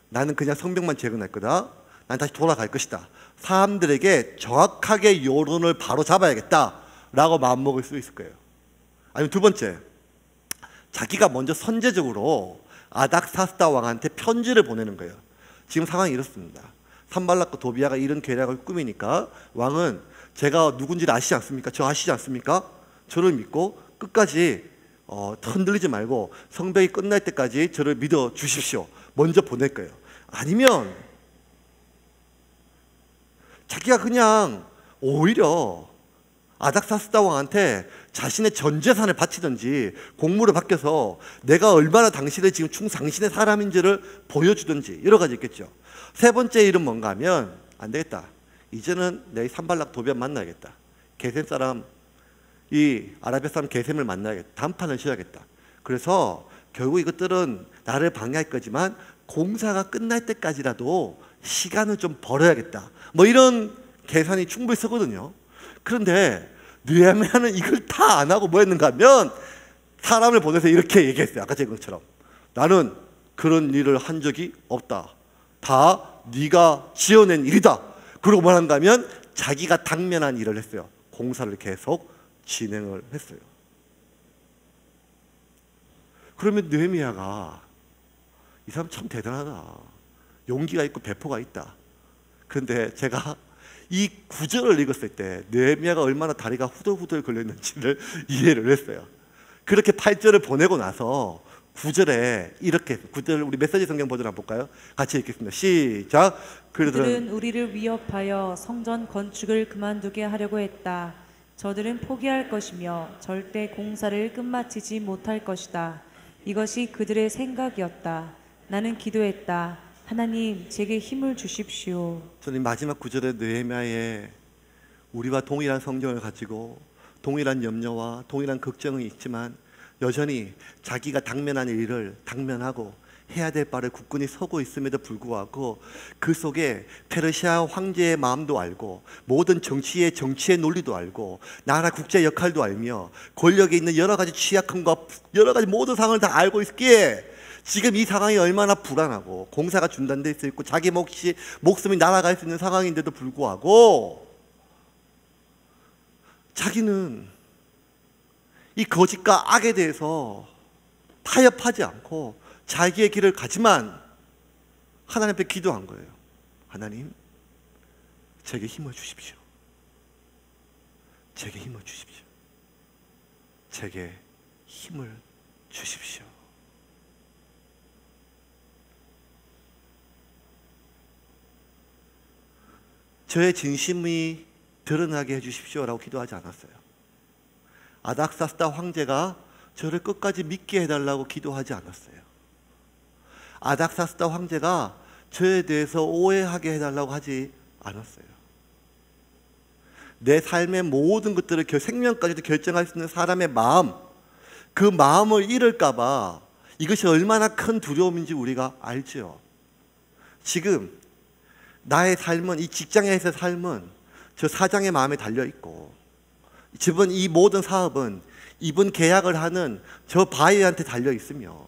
나는 그냥 성벽만 재건할 거다. 난 다시 돌아갈 것이다. 사람들에게 정확하게 여론을 바로 잡아야겠다 라고 마음먹을 수 있을 거예요. 아니면 두 번째, 자기가 먼저 선제적으로 아닥사스다 왕한테 편지를 보내는 거예요. 지금 상황이 이렇습니다. 산발락과 도비아가 이런 계략을 꾸미니까 왕은 제가 누군지를 아시지 않습니까? 저 아시지 않습니까? 저를 믿고 끝까지 흔들리지 말고 성벽이 끝날 때까지 저를 믿어 주십시오. 먼저 보낼 거예요. 아니면 자기가 그냥 오히려 아닥사스다 왕한테 자신의 전 재산을 바치든지 공무를 바뀌어서 내가 얼마나 당신의 지금 당신의 사람인지를 보여주든지 여러 가지 있겠죠. 세 번째 일은 뭔가 하면, 안 되겠다, 이제는 내 산발락 도비아 만나야겠다. 게셈 사람, 이 아라비아 사람 게셈을 만나야겠다.談판을 쉬어야겠다. 그래서 결국 이것들은 나를 방해할 거지만 공사가 끝날 때까지라도 시간을 좀 벌어야겠다. 뭐 이런 계산이 충분히 서거든요. 그런데 느헤미야는 이걸 다 안 하고 뭐 했는가 하면 사람을 보내서 이렇게 얘기했어요. 아까 제가 것처럼 나는 그런 일을 한 적이 없다. 다 네가 지어낸 일이다. 그리고 뭐 한가 하면 자기가 당면한 일을 했어요. 공사를 계속 진행을 했어요. 그러면 느헤미야가 이 사람 참 대단하다. 용기가 있고 배포가 있다. 그런데 제가 이 구절을 읽었을 때 느헤미야가 얼마나 다리가 후들후들 걸렸는지를 이해를 했어요. 그렇게 8절을 보내고 나서 9절에 이렇게, 9절 우리 메시지 성경 버전 한번 볼까요? 같이 읽겠습니다. 시작. 그들은 우리를 위협하여 성전 건축을 그만두게 하려고 했다. 저들은 포기할 것이며 절대 공사를 끝마치지 못할 것이다. 이것이 그들의 생각이었다. 나는 기도했다. 하나님, 제게 힘을 주십시오. 저는 마지막 구절에 느헤미야의 우리와 동일한 성경을 가지고 동일한 염려와 동일한 걱정이 있지만 여전히 자기가 당면한 일을 당면하고 해야 될 바를 굳건히 서고 있음에도 불구하고 그 속에 페르시아 황제의 마음도 알고 모든 정치의 논리도 알고 나라 국제 역할도 알며 권력에 있는 여러 가지 취약함과 여러 가지 모든 상황을 다 알고 있기에 지금 이 상황이 얼마나 불안하고 공사가 중단될 수 있고 자기 목숨이 날아갈 수 있는 상황인데도 불구하고 자기는 이 거짓과 악에 대해서 타협하지 않고 자기의 길을 가지만 하나님 앞에 기도한 거예요. 하나님, 제게 힘을 주십시오. 제게 힘을 주십시오. 제게 힘을 주십시오. 저의 진심이 드러나게 해주십시오라고 기도하지 않았어요. 아닥사스다 황제가 저를 끝까지 믿게 해달라고 기도하지 않았어요. 아닥사스다 황제가 저에 대해서 오해하게 해달라고 하지 않았어요. 내 삶의 모든 것들을 생명까지도 결정할 수 있는 사람의 마음, 그 마음을 잃을까봐 이것이 얼마나 큰 두려움인지 우리가 알죠. 지금 나의 삶은, 이 직장에서의 삶은 저 사장의 마음에 달려있고 집은, 이 모든 사업은 이분 계약을 하는 저 바이한테 달려있으며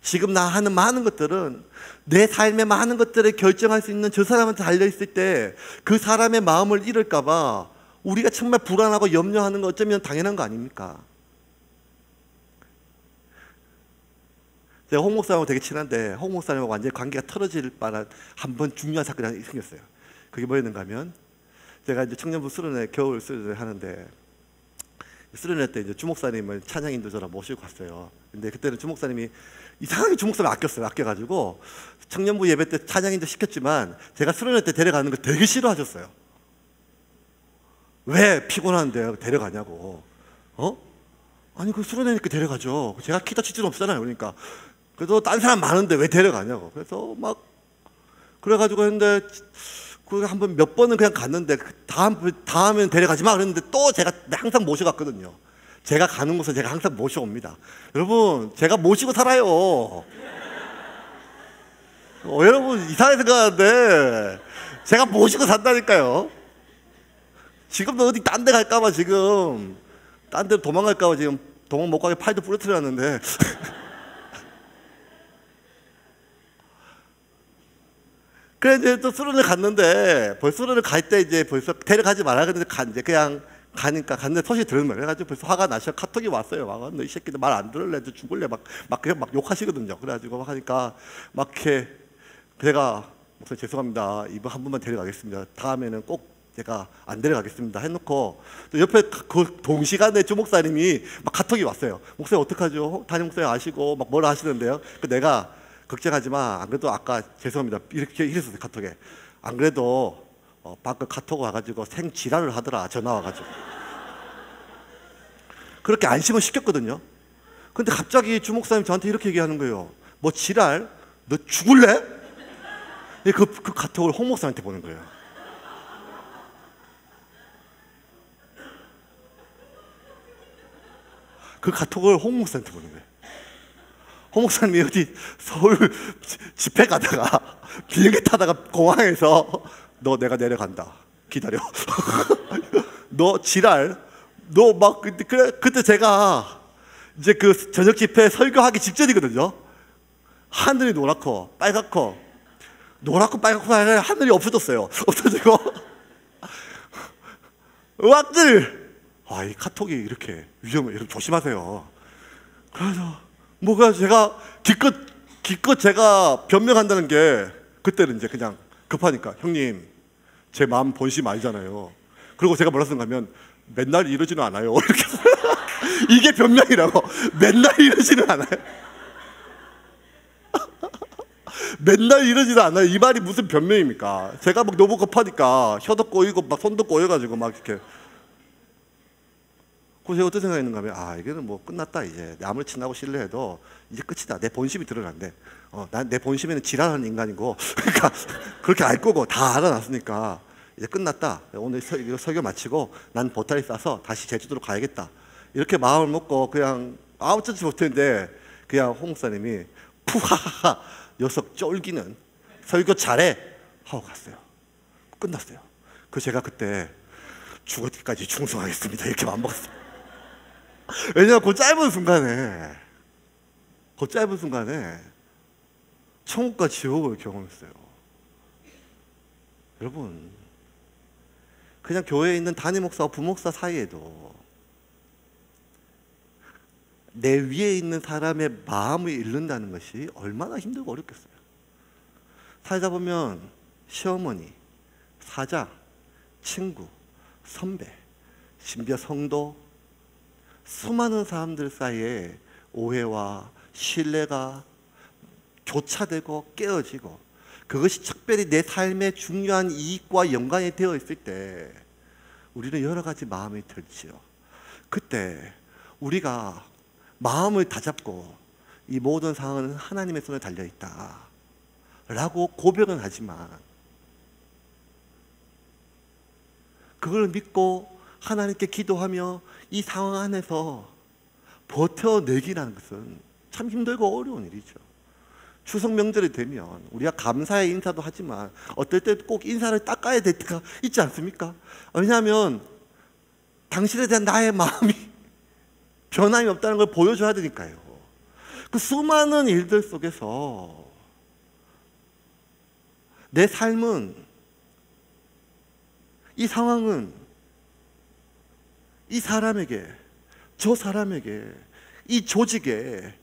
지금 나 하는 많은 것들은 내 삶의 많은 것들을 결정할 수 있는 저 사람한테 달려있을 때 그 사람의 마음을 잃을까봐 우리가 정말 불안하고 염려하는 거 어쩌면 당연한 거 아닙니까? 제가 홍 목사님하고 되게 친한데 홍 목사님하고 완전히 관계가 틀어질 뻔한 한 번 중요한 사건이 하나 생겼어요. 그게 뭐였는가 하면 제가 이제 청년부 수련회, 겨울 수련회 하는데 수련회 때 이제 주목사님을 찬양 인도자로 모시고 갔어요. 근데 그때는 주목사님이 이상하게 주목사님 아꼈어요. 아껴가지고 청년부 예배 때 찬양 인도 시켰지만 제가 수련회 때 데려가는 거 되게 싫어하셨어요. 왜 피곤한데 데려가냐고. 아니 그 수련회니까 데려가죠. 제가 키다 치지는 없잖아요. 그러니까 그래도 딴 사람 많은데 왜 데려가냐고. 그래서 막 그래가지고 했는데 그 한번 몇 번은 그냥 갔는데 다음엔 데려가지 마 그랬는데 또 제가 항상 모셔갔거든요. 제가 가는 곳은 제가 항상 모셔옵니다. 여러분 제가 모시고 살아요. 여러분 이상하게 생각하는데 제가 모시고 산다니까요. 지금도 어디 딴 데 갈까봐 지금 딴 데로 도망갈까봐 지금 도망 못 가게 팔도 부러뜨렸는데 그래 이제 또 수련을 갔는데 벌써 수련을 갈 때 이제 벌써 데려가지 말라 그랬는데 이제 그냥 가니까 갔는데 소식 들은 거예요. 그래가지고 벌써 화가 나셔 카톡이 왔어요. 막 너 이 새끼들 말 안 들을래, 너 죽을래 막 그냥 막 욕하시거든요. 그래가지고 막 하니까 막 이렇게 제가 목사님 죄송합니다. 이번 한 번만 데려가겠습니다. 다음에는 꼭 제가 안 데려가겠습니다. 해놓고 또 옆에 그 동시간에 주목사님이 막 카톡이 왔어요. 목사님 어떡하죠? 담임 목사님 아시고 막 뭐라 하시는데요. 그 내가 걱정하지 마. 안 그래도 아까 죄송합니다. 이렇게 이랬었어요. 카톡에. 안 그래도 방금 카톡 와가지고 생지랄을 하더라. 전화 와가지고. 그렇게 안심을 시켰거든요. 근데 갑자기 주목사님 저한테 이렇게 얘기하는 거예요. 뭐 지랄? 너 죽을래? 그 카톡을 홍 목사한테 보낸 거예요. 그 카톡을 홍 목사한테 보낸 거예요. 홍 목사님이 어디 서울 집회 가다가 비행기 타다가 공항에서 너 내가 내려간다. 기다려. 너 지랄. 너 막 그때 제가 이제 그 저녁 집회 설교하기 직전이거든요. 하늘이 노랗고 빨갛고 하늘이 없어졌어요. 없어지고 음악들. 이 카톡이 이렇게 위험해. 여러분 조심하세요. 그래서 뭐가 제가 기껏 제가 변명한다는 게 그때는 이제 그냥 급하니까 형님 제 마음 본심 아니잖아요. 그리고 제가 뭐라 생각하면 맨날 이러지는 않아요. 이렇게 이게 변명이라고. 맨날 이러지는 않아요. 맨날 이러지는 않아요. 이 말이 무슨 변명입니까? 제가 막 너무 급하니까 혀도 꼬이고 막 손도 꼬여가지고 막 이렇게. 그래서 제가 어떤 생각이 있는가 하면 이거는 뭐 끝났다. 이제 아무리 친하고 신뢰해도 이제 끝이다. 내 본심이 드러난대. 난 내 본심에는 지랄하는 인간이고 그러니까 그렇게 알 거고 다 알아놨으니까 이제 끝났다. 오늘 설교 마치고 난 보따리 싸서 다시 제주도로 가야겠다. 이렇게 마음을 먹고 그냥 아무렇지 못했는데 그냥 홍 목사님이 푸하하하 녀석 쫄기는 설교 잘해 하고 갔어요. 끝났어요. 그래서 제가 그때 죽을 때까지 충성하겠습니다 이렇게 마음 먹었어요. 왜냐하면 그 짧은 순간에 천국과 지옥을 경험했어요. 여러분 그냥 교회에 있는 담임 목사와 부목사 사이에도 내 위에 있는 사람의 마음을 잃는다는 것이 얼마나 힘들고 어렵겠어요. 살다 보면 시어머니, 사장, 친구, 선배, 심지어 성도, 수많은 사람들 사이에 오해와 신뢰가 교차되고 깨어지고 그것이 특별히 내 삶의 중요한 이익과 연관이 되어 있을 때 우리는 여러 가지 마음이 들지요. 그때 우리가 마음을 다잡고 이 모든 상황은 하나님의 손에 달려있다 라고 고백은 하지만 그걸 믿고 하나님께 기도하며 이 상황 안에서 버텨내기라는 것은 참 힘들고 어려운 일이죠. 추석 명절이 되면 우리가 감사의 인사도 하지만 어떨 때 꼭 인사를 닦아야 될 때가 있지 않습니까? 왜냐하면 당신에 대한 나의 마음이 변함이 없다는 걸 보여줘야 되니까요. 그 수많은 일들 속에서 내 삶은, 이 상황은 이 사람에게, 저 사람에게, 이 조직에,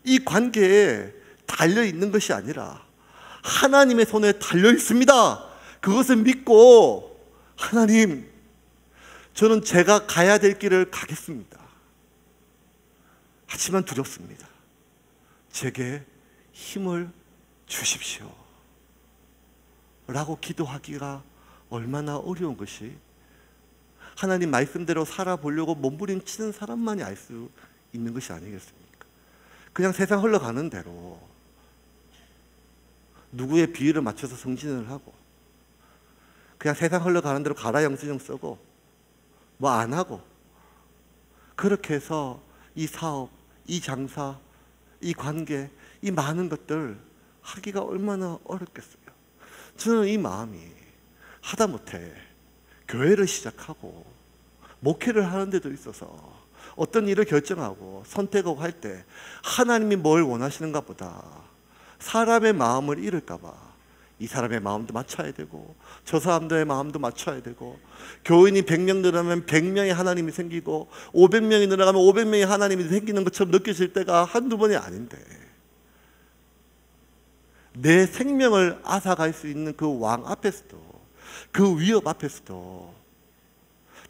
이 관계에 달려 있는 것이 아니라 하나님의 손에 달려 있습니다. 그것을 믿고 하나님, 저는 제가 가야 될 길을 가겠습니다. 하지만 두렵습니다. 제게 힘을 주십시오. 라고 기도하기가 얼마나 어려운 것이, 하나님 말씀대로 살아보려고 몸부림치는 사람만이 알 수 있는 것이 아니겠습니까? 그냥 세상 흘러가는 대로 누구의 비위를 맞춰서 성진을 하고, 그냥 세상 흘러가는 대로 가라 영수증 쓰고 뭐 안 하고, 그렇게 해서 이 사업, 이 장사, 이 관계, 이 많은 것들 하기가 얼마나 어렵겠어요. 저는 이 마음이 하다못해 교회를 시작하고 목회를 하는 데도 있어서 어떤 일을 결정하고 선택하고 할 때 하나님이 뭘 원하시는가 보다 사람의 마음을 잃을까 봐 이 사람의 마음도 맞춰야 되고 저 사람들의 마음도 맞춰야 되고, 교인이 100명 늘어나면 100명의 하나님이 생기고 500명이 늘어가면 500명의 하나님이 생기는 것처럼 느껴질 때가 한두 번이 아닌데, 내 생명을 앗아갈 수 있는 그 왕 앞에서도, 그 위협 앞에서도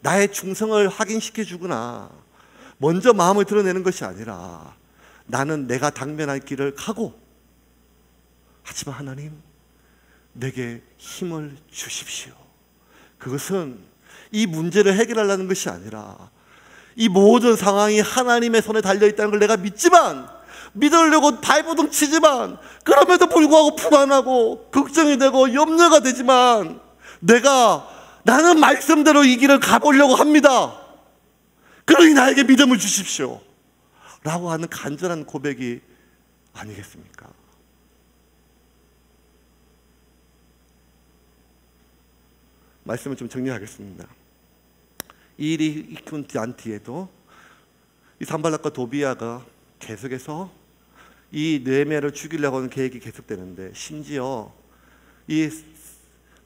나의 충성을 확인시켜 주거나 먼저 마음을 드러내는 것이 아니라 나는 내가 당면할 길을 가고, 하지만 하나님 내게 힘을 주십시오. 그것은 이 문제를 해결하려는 것이 아니라 이 모든 상황이 하나님의 손에 달려있다는 걸 내가 믿지만, 믿으려고 발버둥 치지만, 그럼에도 불구하고 불안하고 걱정이 되고 염려가 되지만 나는 말씀대로 이 길을 가보려고 합니다. 그러니 나에게 믿음을 주십시오. 라고 하는 간절한 고백이 아니겠습니까? 말씀을 좀 정리하겠습니다. 이 일이 있고 난 뒤에도 이 산발락과 도비아가 계속해서 이 느헤미야를 죽이려고 하는 계획이 계속되는데, 심지어 이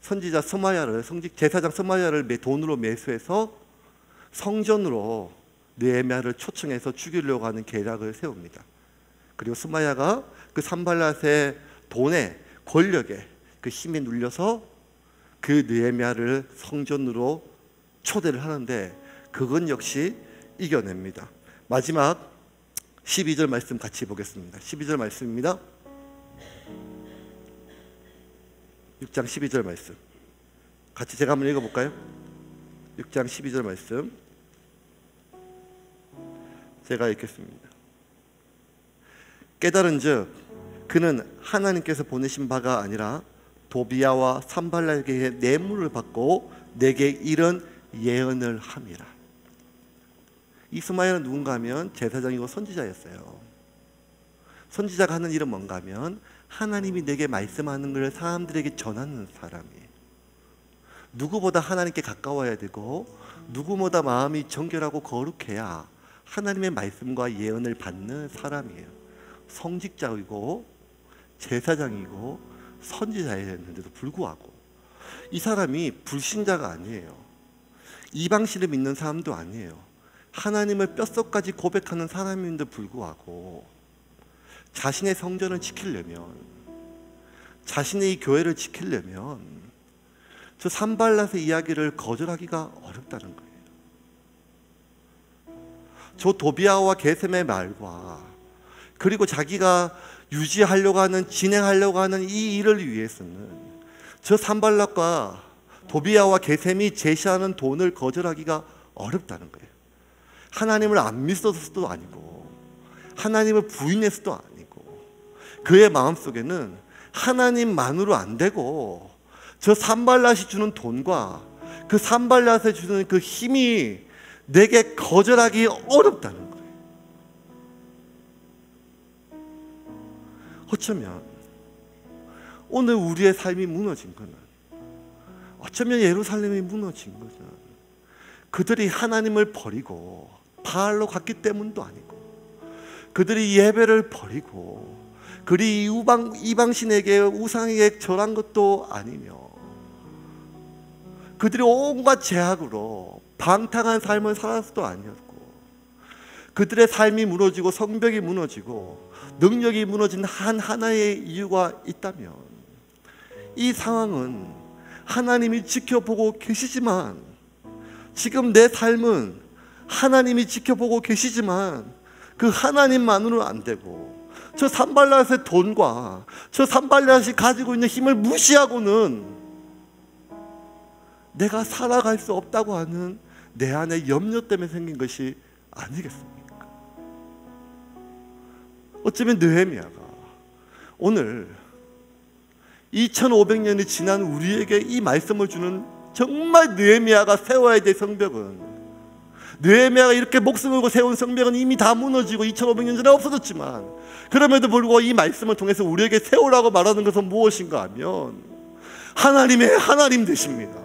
선지자 스마야를, 제사장 스마야를 돈으로 매수해서 성전으로 느헤미야를 초청해서 죽이려고 하는 계략을 세웁니다. 그리고 스마야가 그 산발랏의 돈에, 권력에 그 힘에 눌려서 그 느헤미야를 성전으로 초대를 하는데, 그건 역시 이겨냅니다. 마지막 12절 말씀 같이 보겠습니다. 12절 말씀입니다. 6장 12절 말씀 같이 제가 한번 읽어볼까요? 6장 12절 말씀 제가 읽겠습니다. 깨달은즉 그는 하나님께서 보내신 바가 아니라 도비야와 산발락에게 뇌물을 받고 내게 이런 예언을 함이라. 이 스마야는 누군가 하면 제사장이고 선지자였어요. 선지자가 하는 일은 뭔가 하면 하나님이 내게 말씀하는 것을 사람들에게 전하는 사람이에요. 누구보다 하나님께 가까워야 되고 누구보다 마음이 정결하고 거룩해야 하나님의 말씀과 예언을 받는 사람이에요. 성직자이고 제사장이고 선지자였는데도 불구하고 이 사람이 불신자가 아니에요. 이방신을 믿는 사람도 아니에요. 하나님을 뼛속까지 고백하는 사람인데도 불구하고 자신의 성전을 지키려면, 자신의 이 교회를 지키려면 저 산발랏의 이야기를 거절하기가 어렵다는 거예요. 저 도비야와 게셈의 말과 그리고 자기가 유지하려고 하는, 진행하려고 하는 이 일을 위해서는 저 산발랏과 도비야와 게셈이 제시하는 돈을 거절하기가 어렵다는 거예요. 하나님을 안 믿어서도 아니고 하나님을 부인해서도 아니고, 그의 마음속에는 하나님만으로 안 되고 저 산발랏이 주는 돈과 그 산발랏에 주는 그 힘이 내게 거절하기 어렵다는 거예요. 어쩌면 오늘 우리의 삶이 무너진 것은, 어쩌면 예루살렘이 무너진 것은 그들이 하나님을 버리고 바알로 갔기 때문도 아니고, 그들이 예배를 버리고 그들이 이방신에게, 우상에게 절한 것도 아니며, 그들이 온갖 제약으로 방탕한 삶을 살았도 아니었고, 그들의 삶이 무너지고 성벽이 무너지고 능력이 무너진 하나의 이유가 있다면, 이 상황은 하나님이 지켜보고 계시지만 지금 내 삶은 하나님이 지켜보고 계시지만 그 하나님만으로는 안 되고, 저 산발랏의 돈과 저 산발랏이 가지고 있는 힘을 무시하고는 내가 살아갈 수 없다고 하는 내 안의 염려 때문에 생긴 것이 아니겠습니까? 어쩌면 느헤미야가 오늘 2500년이 지난 우리에게 이 말씀을 주는 정말 느헤미야가 세워야 될 성벽은, 느헤미야가 이렇게 목숨을 걸고 세운 성벽은 이미 다 무너지고 2500년 전에 없어졌지만, 그럼에도 불구하고 이 말씀을 통해서 우리에게 세우라고 말하는 것은 무엇인가 하면 하나님의 하나님 되십니다.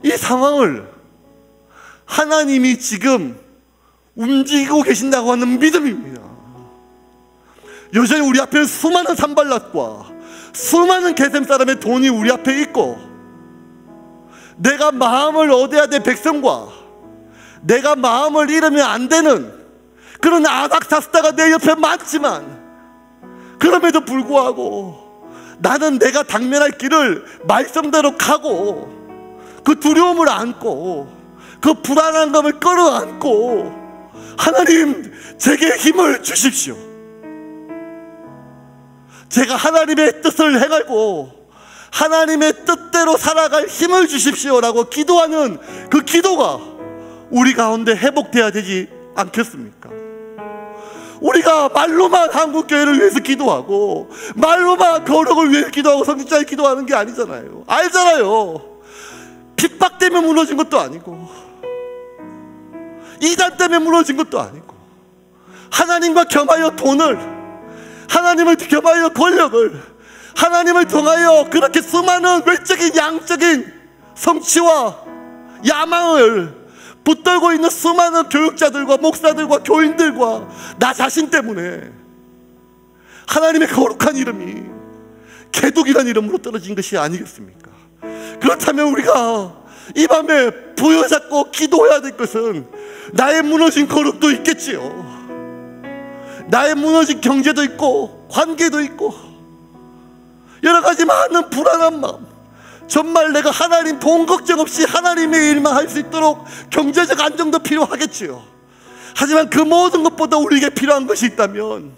이 상황을 하나님이 지금 움직이고 계신다고 하는 믿음입니다. 여전히 우리 앞에는 수많은 산발랏과 수많은 게셈 사람의 돈이 우리 앞에 있고, 내가 마음을 얻어야 될 백성과 내가 마음을 잃으면 안 되는 그런 아닥사스다가 내 옆에 많지만, 그럼에도 불구하고 나는 내가 당면할 길을 말씀대로 가고, 그 두려움을 안고 그 불안한 감을 끌어안고, 하나님 제게 힘을 주십시오, 제가 하나님의 뜻을 행하고 하나님의 뜻대로 살아갈 힘을 주십시오 라고 기도하는 그 기도가 우리 가운데 회복되어야 되지 않겠습니까? 우리가 말로만 한국교회를 위해서 기도하고 말로만 거룩을 위해 기도하고 성직자에 기도하는 게 아니잖아요. 알잖아요. 핍박 때문에 무너진 것도 아니고 이단 때문에 무너진 것도 아니고, 하나님과 겸하여 돈을, 하나님을 겸하여 권력을, 하나님을 통하여 그렇게 수많은 외적인 양적인 성취와 야망을 붙들고 있는 수많은 교육자들과 목사들과 교인들과 나 자신 때문에 하나님의 거룩한 이름이 개독이라는 이름으로 떨어진 것이 아니겠습니까? 그렇다면 우리가 이 밤에 부여잡고 기도해야 될 것은 나의 무너진 거룩도 있겠지요. 나의 무너진 경제도 있고 관계도 있고 여러 가지 많은 불안한 마음, 정말 내가 하나님 돈 걱정 없이 하나님의 일만 할 수 있도록 경제적 안정도 필요하겠지요. 하지만 그 모든 것보다 우리에게 필요한 것이 있다면,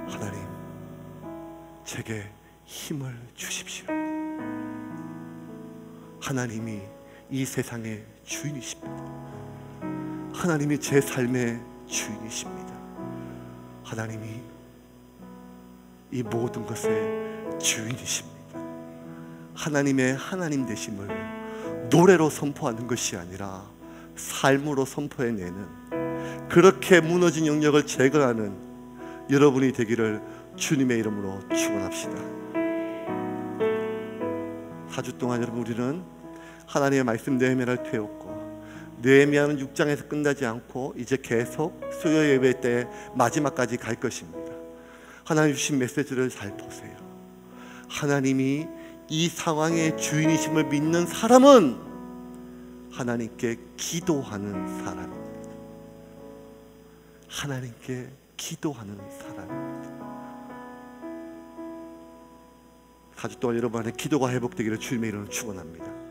하나님 제게 힘을 주십시오. 하나님이 이 세상의 주인이십니다. 하나님이 제 삶의 주인이십니다. 하나님이 이 모든 것의 주인이십니다. 하나님의 하나님 되심을 노래로 선포하는 것이 아니라 삶으로 선포해내는, 그렇게 무너진 영역을 재건하는 여러분이 되기를 주님의 이름으로 축원합시다. 4주 동안 여러분, 우리는 하나님의 말씀 느헤미야를 배웠고, 느헤미야는 6장에서 끝나지 않고 이제 계속 수요 예배 때 마지막까지 갈 것입니다. 하나님 주신 메시지를 잘 보세요. 하나님이 이 상황의 주인이심을 믿는 사람은 하나님께 기도하는 사람입니다. 하나님께 기도하는 사람입니다. 4주 동안 여러분 안에 기도가 회복되기를 주님의 이름으로 축원합니다.